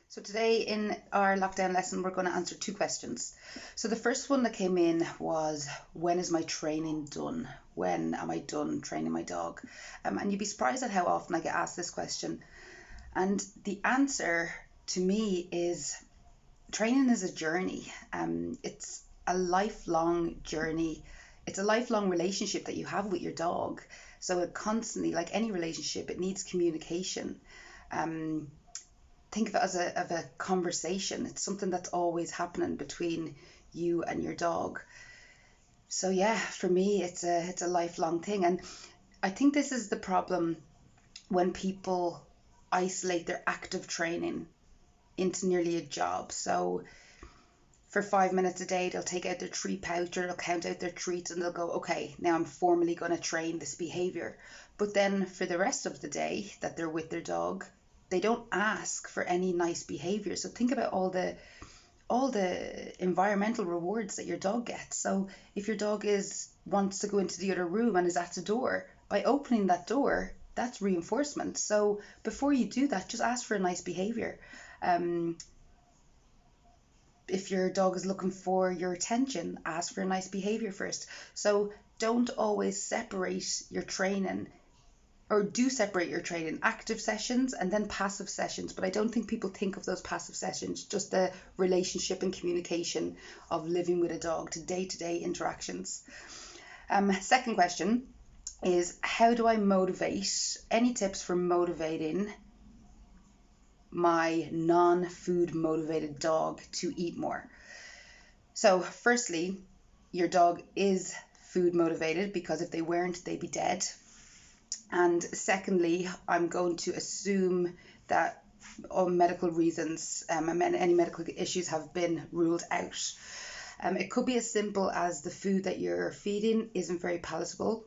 So today in our lockdown lesson, we're going to answer two questions. So the first one that came in was, when is my training done? When am I done training my dog? And you'd be surprised at how often I get asked this question. And the answer to me is training is a journey. It's a lifelong journey. It's a lifelong relationship that you have with your dog. So it constantly, like any relationship, it needs communication. Um, think of it as a conversation. It's something that's always happening between you and your dog. So yeah, for me, it's a lifelong thing, and I think this is the problem when people isolate their active training into nearly a job. So for 5 minutes a day, they'll take out their treat pouch or they'll count out their treats and they'll go, okay, now I'm formally going to train this behavior. But then for the rest of the day that they're with their dog, they don't ask for any nice behavior. So think about all the environmental rewards that your dog gets. So if your dog is wants to go into the other room and is at the door, by opening that door, that's reinforcement. So before you do that, just ask for a nice behavior. Um, if your dog is looking for your attention, ask for a nice behavior first. So don't always separate your training, or do separate your training, active sessions and then passive sessions. But I don't think people think of those passive sessions, just the relationship and communication of living with a dog, to day interactions. Second question is, how do I motivate? Any tips for motivating my non-food motivated dog to eat more? So firstly, your dog is food motivated, because if they weren't, they'd be dead. And secondly, I'm going to assume that all medical reasons and any medical issues have been ruled out. It could be as simple as the food that you're feeding isn't very palatable.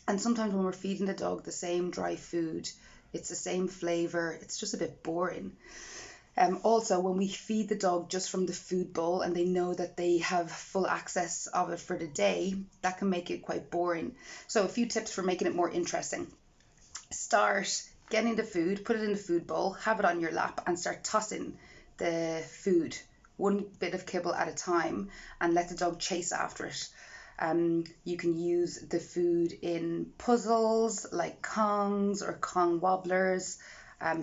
And sometimes when we're feeding the dog the same dry food, it's the same flavor, it's just a bit boring. Also, when we feed the dog just from the food bowl and they know that they have full access of it for the day, that can make it quite boring. So a few tips for making it more interesting. Start getting the food, put it in the food bowl, have it on your lap and start tossing the food one bit of kibble at a time and let the dog chase after it. You can use the food in puzzles like Kongs or Kong wobblers,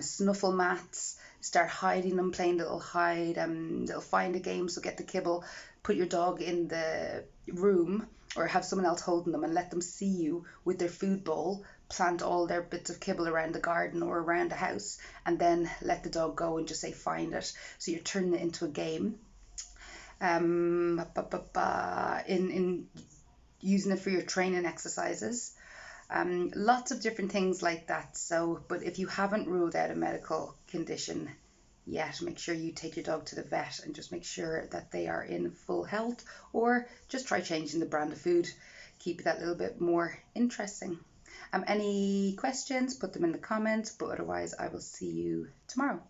snuffle mats. Start hiding them, playing little find a game. So get the kibble, put your dog in the room or have someone else holding them and let them see you with their food bowl, plant all their bits of kibble around the garden or around the house, and then let the dog go and just say find it. So you're turning it into a game. In using it for your training exercises. Lots of different things like that. So, but if you haven't ruled out a medical condition yet, make sure you take your dog to the vet and just make sure that they are in full health, or just try changing the brand of food, keep that little bit more interesting. Any questions, put them in the comments, but otherwise I will see you tomorrow.